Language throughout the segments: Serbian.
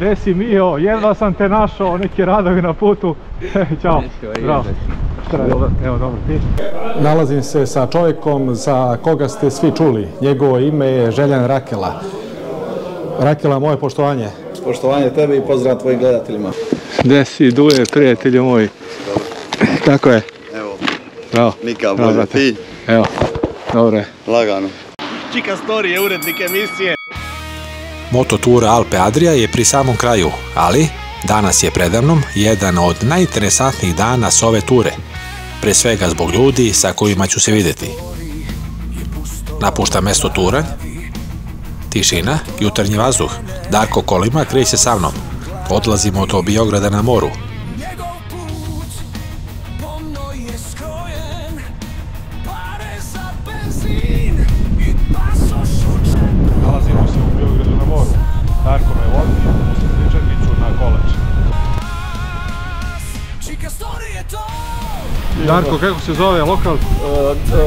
Gde si Mio? Jedva sam te našao, neki radovi na putu. Ćao. Bravo. Evo, dobro, ti? Nalazim se sa čovjekom za koga ste svi čuli. Njegovo ime je Željan Rakela. Rakela, moje poštovanje. Poštovanje tebi i pozdrav tvojim gledateljima. Gde si, Duje, prijatelju moj? Kako je? Evo, bravo. Nika, bolje, ti? Evo, dobro je. Lagano. Čika Story je urednik emisije. Mototura Alpe Adria je pri samom kraju, ali danas je predamnom jedan od najinteresantnijih dana s ove ture. Pre svega zbog ljudi sa kojima ću se vidjeti. Napušta mesto Turanj, tišina, jutarnji vazduh. Darko kolima kreće sa mnom. Odlazimo do Biograda na moru. Nalazimo se u Biogradu na moru. Darko me vozi, u Sličarnicu na kolač. Darko, kako se zove lokal?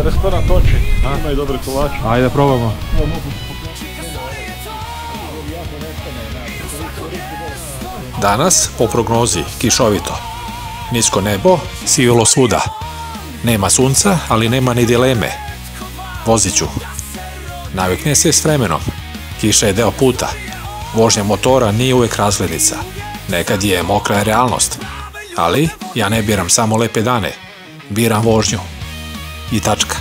Restoran Toči. Imaju dobre kolače. Ajde, probamo. Danas, po prognozi, kišovito. Nisko nebo, sivilo svuda. Nema sunca, ali nema ni dileme. Vozit ću. Navikne se s vremenom. Kiša je deo puta. Vožnja motora nije uvek razglednica. Nekad je mokra realnost. Ali ja ne biram samo lepe dane. Biram vožnju. I tačka.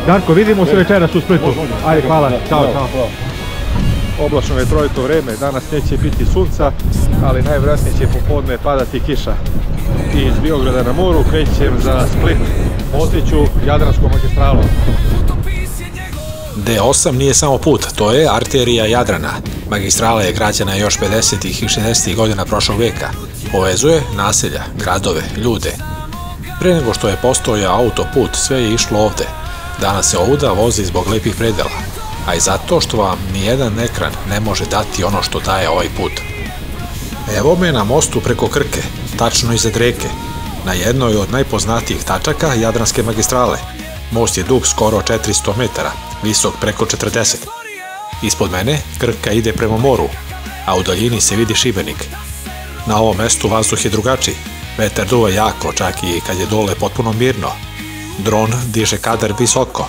Darko, vidimo se večeras u Splitu. Ajde, hvala. Ćao, čao. Oblačno je trojito vreme, danas neće biti sunca, ali najvjerojatnije će popodne padati kiša. I iz Biograda na moru krećem za Split. Vozit ću Jadranskom magistralom. D8 nije samo put, to je arterija Jadrana. Magistrala je građena još 50. i 60. godina prošlog veka. Povezuje naselja, gradove, ljude. Pre nego što je postojao autoput, sve je išlo ovde. Danas se ovuda vozi zbog lepih predela, a i zato što vam nijedan ekran ne može dati ono što daje ovaj put. Evo me na mostu preko Krke, tačno iznad reke, na jednoj od najpoznatijih tačaka Jadranske magistrale. Most je dug skoro 400 metara, visok preko 40. Ispod mene Krka ide prema moru, a u daljini se vidi Šibenik. Na ovom mestu vazduh je drugačiji, vetar duva jako, čak i kad je dole potpuno mirno. Dron diže kadar visoko.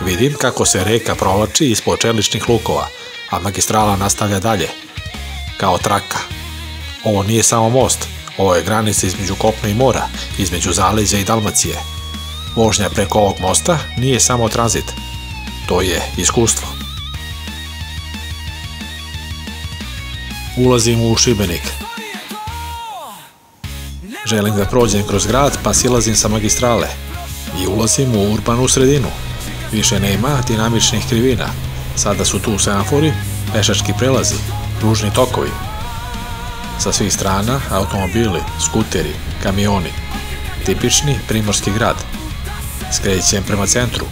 Vidim kako se reka provlači ispod čeličnih lukova, a magistrala nastavlja dalje. Kao traka. Ovo nije samo most, ovo je granica između kopna i mora, između Zaleđa i Dalmacije. Vožnja preko ovog mosta nije samo tranzit. To je iskustvo. Ulazim u Šibenik. Želim da prođem kroz grad, pa silazim sa magistrale. I ulazim u urbanu sredinu. Više nema dinamičnih krivina. Sada su tu semafori, pešački prelazi, kružni tokovi. Sa svih strana automobili, skuteri, kamioni. Tipični primorski grad. Skrećem prema centru.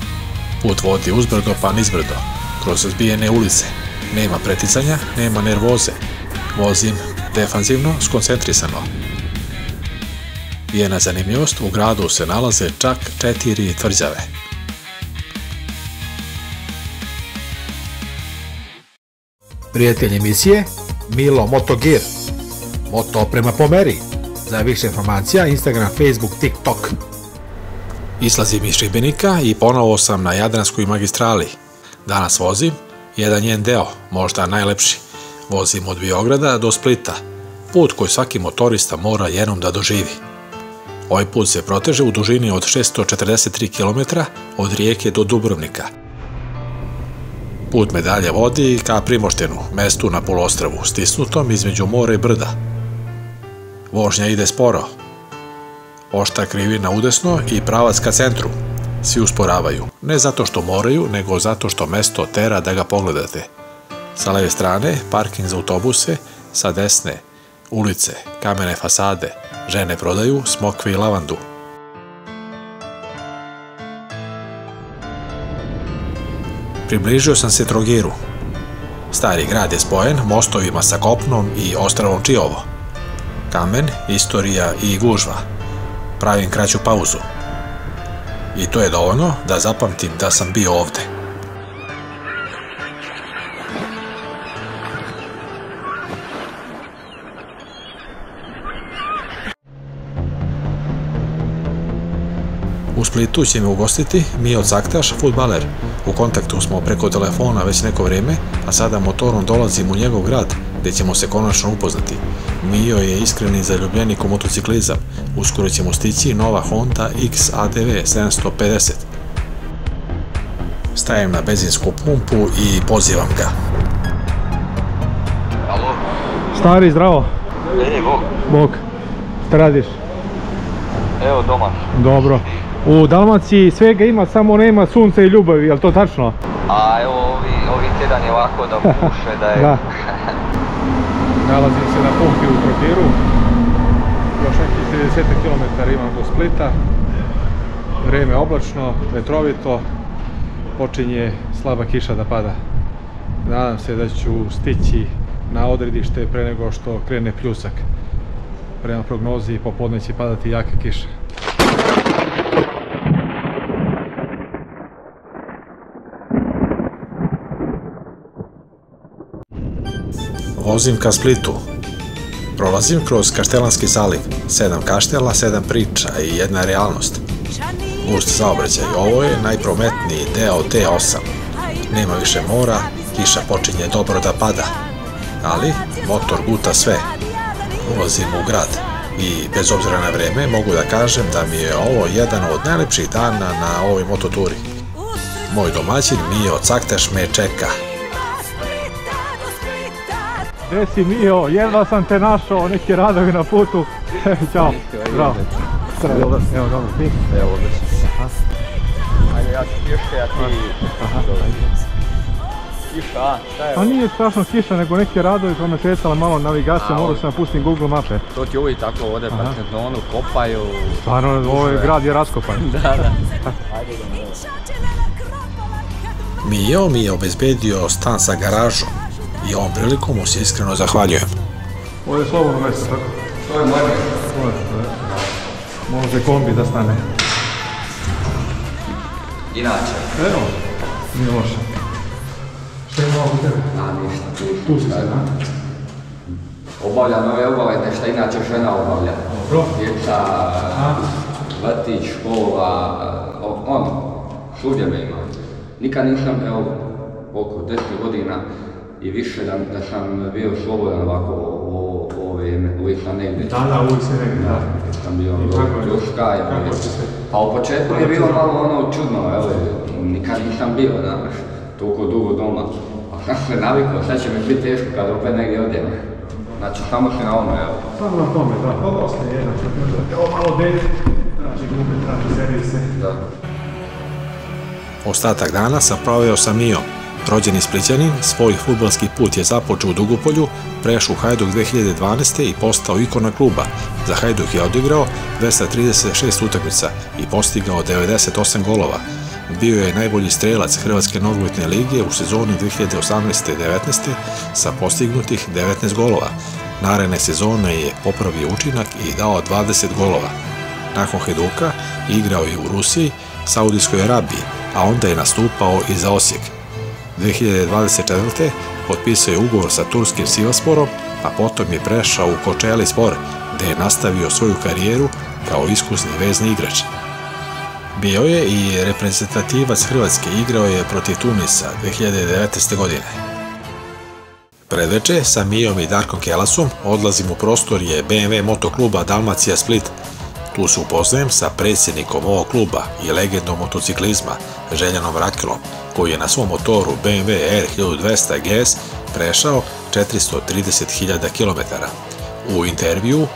Put vodi uzbrdo pa nizbrdo, kroz zbijene ulice. Nema preticanja, nema nervoze. Vozim defanzivno, skoncentrisano. Jedna zanimljivost, u gradu se nalaze čak 4 tvrđave. Prijatelj emisije Milo Motogear. Moto oprema po meri. Za više informacija Instagram, Facebook, TikTok. Izlazim iz Šibenika i ponovo sam na Jadranskoj magistrali. Danas vozim jedan njen deo, možda najlepši. Vozim od Biograda do Splita. Put koji svaki motorista mora jednom da doživi. Ovaj put se proteže u dužini od 643 km od Rijeke do Dubrovnika. Put me dalje vodi ka Primoštenu, mestu na poluostrvu, stisnutom između mora i brda. Vožnja ide sporo. Oštra krivina udesno i pravac ka centru. Svi usporavaju, ne zato što moraju, nego zato što mesto tera da ga pogledate. Sa leve strane parking za autobuse, sa desne ulice, kamene fasade, žene prodaju smokve i lavandu. Približio sam se Trogiru. Stari grad je spojen mostovima sa kopnom i ostrvom Čiovo. Kamen, istorija i gužva. Pravim kraću pauzu. I to je dovoljno da zapamtim da sam bio ovde. Splitu će me ugostiti Mio Caktaš, fudbaler. U kontaktu smo preko telefona već neko vrijeme, a sada motorom dolazim u njegov grad, gdje ćemo se konačno upoznati. Mio je iskreni zaljubljenik u motociklizam. Uskoro će mu stići nova Honda XADV 750. Stajem na benzinsku pumpu i pozivam ga. Alo? Stari, zdravo. Bog. Bog. Šta radiš? Evo doma. Dobro. U Dalmaciji svega ima, samo nema sunca i ljubavi, je li to tačno? A evo ovi tjedan je ovako da puše, da je... Da. Nalazim se na pumpi u Trogiru. Još nekih 30 km imam do Splita. Vrijeme je oblačno, vetrovito. Počinje slaba kiša da pada. Nadam se da ću stići na odredište pre nego što krene pljusak. Prema prognozi popodne će padati jaka kiša. Vozim ka Splitu. Prolazim kroz Kaštelanski zaliv. 7 kaštela, 7 priča i jedna realnost. Gust saobraćaj. Ovo je najprometniji deo T8. Nema više mora, kiša počinje dobro da pada. Ali motor guta sve. Ulazim u grad i bez obzira na vreme mogu da kažem da mi je ovo jedan od najlepših dana na ovoj mototuri. Moj domaćin Mio Caktaš me čeka. Gdje si Mio? Jedva sam te našao, neki radovi na putu. Ćao. Zdravo. Evo, dobro, ti? Evo, odlično. Ajde, ja ću kiše, a ti... Kiša, a? Šta je ovo? Pa nije strašno kiša, nego neki radovi, pa me kretala malo navigacija, morao sam napustim Google mape. To ti uvijek tako ovdje pa sezonu kopaju... Stvarno, ovaj grad je raskopan. Da. Ajde idemo. Mio mi je obezbedio stan sa garažom i ovom prilikom mu se iskreno zahvaljujem. Ovo je slobodno mjesto, tako? To je moje Može kombi da stane. Inače. Evo, nije loše. Što je malo u tebe? Ništa. Tu si se, da? Obavljam ove obaveze šta inače žena obavlja. Dobro. Djeca, vrtić, škola, svugdje me ima. Nikad nisam, evo, oko 10 godina i više da sam bio slobodan ovako uvijek sam negdje. Da, uvijek si negdje, da. Sam bio Turska i... Pa u početku je bilo malo čudno, evo, nikad nisam bio, znaš, toliko dugo doma. A sam se navikao, sad će mi biti teško kad opet negdje odem. Znači, samo se na ono, evo. Samo na tome, da, pa ostaje jedan, evo malo deli, traži gume, traži servise. Da. Ostatak dana sam proveo sa Mijom. Rođeni Splićanin svoj fudbalski put je započeo u Dugopolju, prešao u Hajduk 2012. i postao ikona kluba. Za Hajduk je odigrao 236 utakmica i postigao 98 golova. Bio je najbolji strelac Hrvatske nogometne lige u sezoni 2018-19 sa postignutih 19 golova. Naredne sezone je popravio učinak i dao 20 golova. Nakon Hajduka igrao je u Rusiji, Saudijskoj Arabiji, a onda je nastupao i za Osijek. 2024. potpisao je ugovor sa turskim Sivasporom, a potom je prešao u Kočelispor, gde je nastavio svoju karijeru kao iskusni vezni igrač. Bio je i reprezentativac Hrvatske, igrao je protiv Tunisa 2019. godine. Predveče sa Mijom i Darkom Kelasom odlazim u prostorije BMW motokluba Dalmacija Split. Tu se upoznajem sa predsjednikom ovog kluba i legendom motociklizma Željanom Rakelom, koji je na svom motoru BMW R1200 GS prešao 430.000 km. U intervju,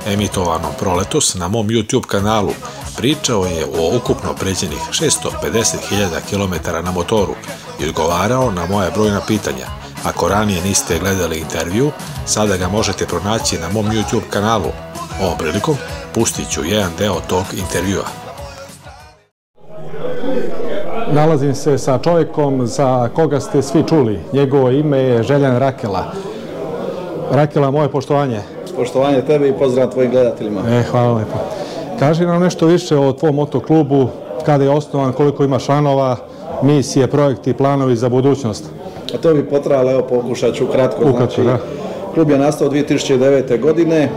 emitovanom proletos na mom YouTube kanalu, pričao je o ukupno pređenih 650.000 km na motoru i odgovarao na moja brojna pitanja. Ako ranije niste gledali intervju, sada ga možete pronaći na mom YouTube kanalu. Ovom prilikom pustit ću jedan deo tog intervjua. Nalazim se sa čovjekom za koga ste svi čuli. Njegovo ime je Željan Rakela. Rakela, moje poštovanje. Poštovanje tebi i pozdrav tvojim gledateljima. Hvala lepo. Kaži nam nešto više o tvom motoklubu, kada je osnovan, koliko ima članova, misije, projekti, planovi za budućnost. A to bi potrajalo, evo pokušat ću kratko. Ukratko, da. Klub je nastao 2009. godine,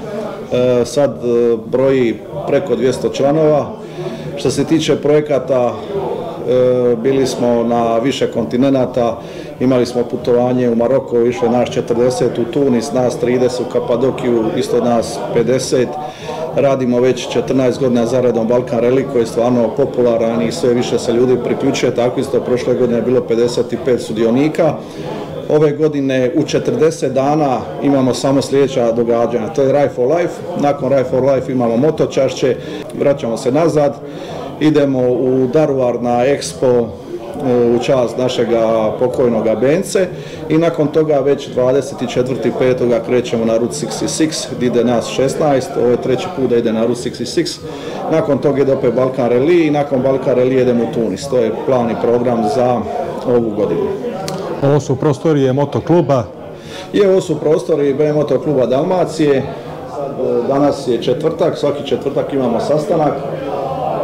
sad broji preko 200 članova. Što se tiče projekata, bili smo na više kontinenata, imali smo putovanje u Maroko, više nas 40, u Tunis nas 30, u Kapadokiju isto nas 50. Radimo već 14 godina zaredom Balkan Rally koji je stvarno popularan i sve više se ljudi priključuje, tako isto prošle godine je bilo 55 sudionika. Ove godine u 40 dana imamo samo sljedeća događanja, to je Ride for Life, nakon Ride for Life imamo motočašće, vraćamo se nazad, idemo u Daruvar na Expo u čast našega pokojnoga Bence i nakon toga već 24.5. krećemo na Route 66 gdje ide nas 16, ovo je treći put da ide na Route 66, nakon toga ide opet Balkan Rally i nakon Balkan Rally idemo u Tunis, to je plan i program za ovu godinu. Ovo su prostorije motokluba? Ovo su prostori BM Motokluba Dalmacije, danas je četvrtak, svaki četvrtak imamo sastanak.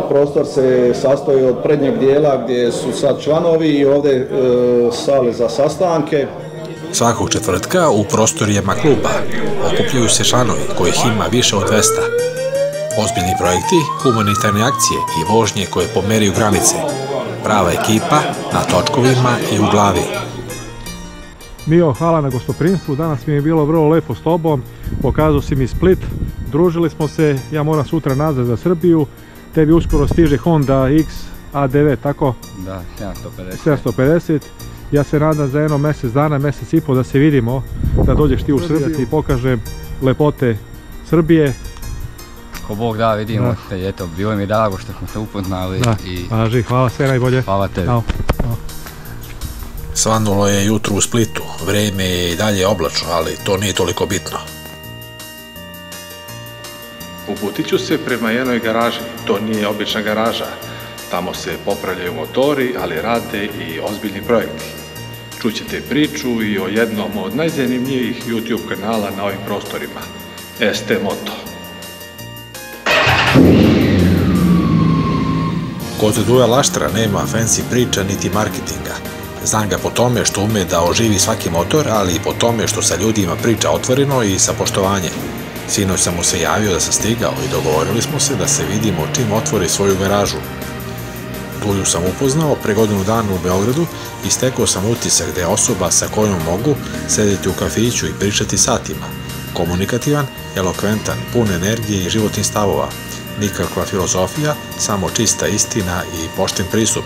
Prostor se sastoji od prednjeg dijela gdje su sad članovi i ovdje sale za sastanke. Svakog četvrtka u prostorijama kluba okupljaju se članovi kojih ima više od 200. Ozbiljni projekti, humanitarne akcije i vožnje koje pomeraju granice. Prava ekipa na točkovima i u glavi. Mio, hvala na gostoprinstvu, danas mi je bilo vrlo lepo s tobom, pokazao si mi Split, družili smo se, ja moram sutra nazad za Srbiju, tebi uskoro stiže Honda X A9, tako? Da, 750. Ja se nadam za jedno mjesec dana, mjesec i pol da se vidimo, da dođeš ti u Srbiju, da ti pokažem lepote Srbije. Ko Bog da, vidimo te, eto, bilo mi drago što smo se upoznali. Važi, hvala, sve najbolje. Hvala tebi. Svanulo je jutro u Splitu, vrijeme je i dalje oblačno, ali to nije toliko bitno. Uputit ću se prema jednoj garaži, to nije obična garaža. Tamo se popravljaju motori, ali rade i ozbiljni projekti. Čućete priču i o jednom od najzanimljivijih YouTube kanala na ovim prostorima, ST Moto. Kod Duje Laštra nema fancy priča niti marketinga. Znam ga po tome što ume da oživi svaki motor, ali i po tome što sa ljudima priča otvoreno i sa poštovanjem. Sinoć sam mu se javio da sam stigao i dogovorili smo se da se vidimo čim otvori svoju garažu. Duju sam upoznao pre godinu dana u Beogradu i stekao sam utisak da je osoba sa kojom mogu sedeti u kafiću i pričati satima. Komunikativan, elokventan, pun energije i životnih stavova. Nikakva filozofija, samo čista istina i pošten pristup.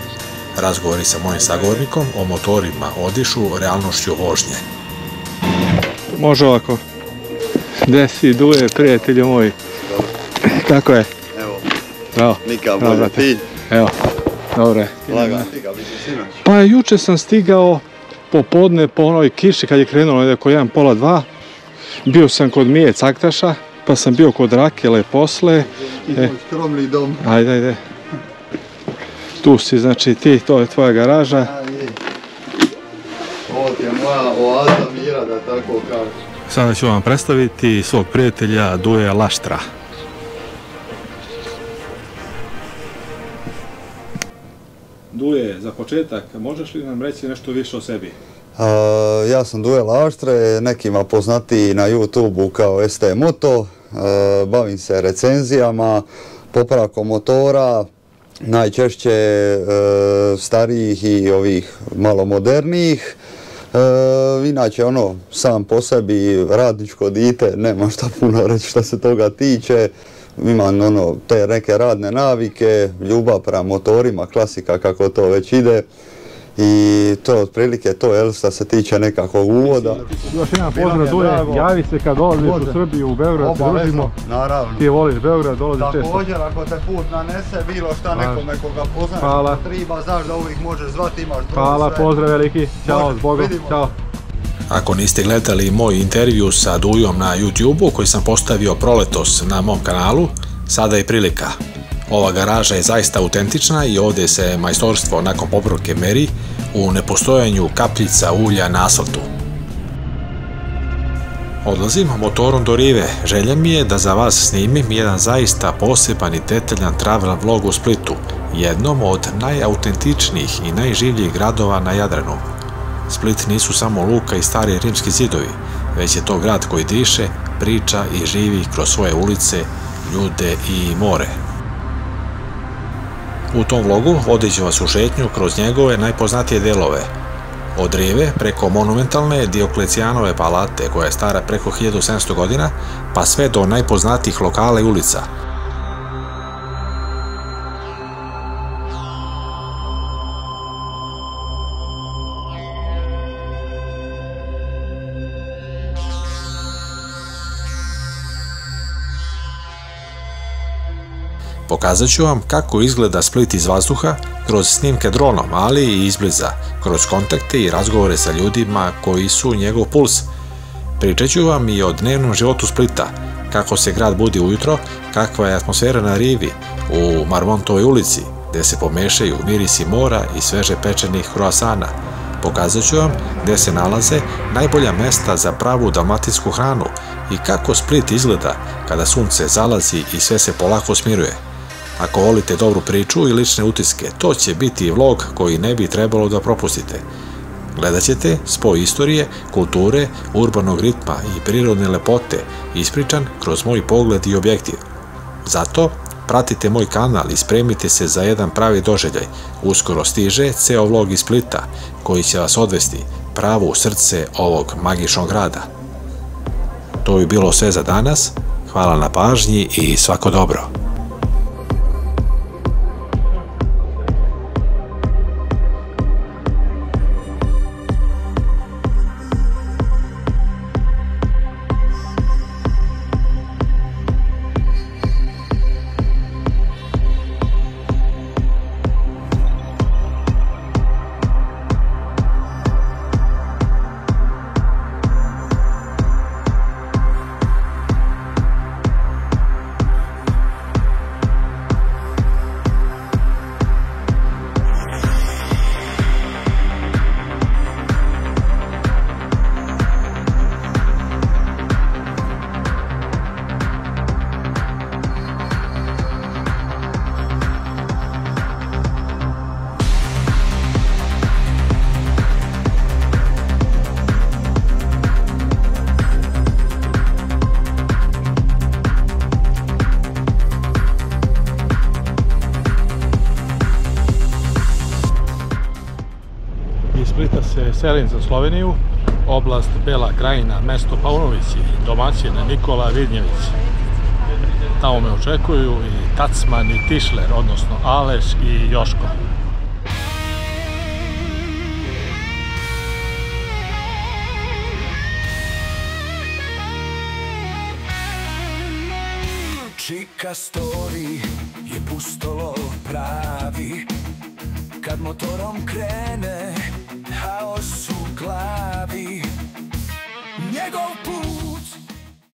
Razgovori sa mojim sagovornikom o motorima odišu realnošću vožnje. Može ovako. Gde si, Duje, prijatelju moj? Kako je? Evo, bravo. nikad bolje, ti? Evo, dobro je. Lagan, stigao bi se sinoć. Pa juče sam stigao popodne po onoj kiši kad je krenulo negdje oko 1:30. Bio sam kod Mije Caktaša, pa sam bio kod Rakele posle. Moj skromni dom. Ajde. Tu si, znači ti, to je tvoja garaža. Ovo ti je moja oaza mira, da tako kažem. Sada ću vam predstaviti svog prijatelja Duje Laštra. Duje, za početak, možeš li nam reći nešto više o sebi? Ja sam Duje Laštre, nekima poznatiji na YouTube-u kao ST Moto. Bavim se recenzijama, popravkom motora, najčešće starijih i ovih malo modernijih. Inače, sam po sebi radničko dite, nema šta puno reći što se toga tiče. Imam te neke radne navike, ljubav prema motorima, klasika kako to već ide. I to je otprilike to, što se tiče nekakvog uvoda. Još jedan pozdrav, Duje, javi se kad dolaziš u Srbiju, u Beograd se družimo. Naravno. Ti voliš Beograd, dolazi često. Također, ako te put nanese bilo šta nekome koga poznaš, ako triba, znaš da uvijek možeš zvati, imaš broj. Hvala, pozdrav veliki, ćao, s Bogom, ćao. Ako niste gledali moj intervju sa Dujom na YouTube-u koji sam postavio proletos na mom kanalu, sada je prilika. Ova garaža je zaista autentična i ovdje se majstorstvo nakon popravke meri u nepostojanju kapljica ulja na asfaltu. Odlazim motorom do rive. Želja mi je da za vas snimim jedan zaista poseban i detaljan travel vlog u Splitu, jednom od najautentičnijih i najživljih gradova na Jadranu. Split nisu samo luka i stari rimski zidovi, već je to grad koji diše, priča i živi kroz svoje ulice, ljude i more. U tom vlogu vodit ću vas u šetnju kroz njegove najpoznatije delove. Od rive preko monumentalne Dioklecijanove palate koja je stara preko 1700 godina, pa sve do najpoznatijih lokala i ulica. Pokazat ću vam kako izgleda Split iz vazduha, kroz snimke dronom, ali i izbliza, kroz kontakte i razgovore sa ljudima koji su njegov puls. Pričat ću vam i o dnevnom životu Splita, kako se grad budi ujutro, kakva je atmosfera na rivi, u Marmontovoj ulici, gde se pomešaju mirisi mora i sveže pečenih kruasana. Pokazat ću vam gde se nalaze najbolja mesta za pravu dalmatinsku hranu i kako Split izgleda kada sunce zalazi i sve se polako smiruje. Ako volite dobru priču i lične utiske, to će biti vlog koji ne bi trebalo da propustite. Gledat ćete spoj istorije, kulture, urbanog ritma i prirodne lepote, ispričan kroz moj pogled i objektiv. Zato pratite moj kanal i spremite se za jedan pravi doživljaj. Uskoro stiže ceo vlog iz Splita, koji će vas odvesti pravo u srce ovog magičnog grada. To bi bilo sve za danas. Hvala na pažnji i svako dobro. Splita se selim za Sloveniju, oblast Bela Krajina, mesto Paunovići, domaćin Nikola Vidnjević. Tamo me očekuju i Tacman i Tišler, odnosno Aleš i Joško. Čika story je pustolov pravi, kad motorom krene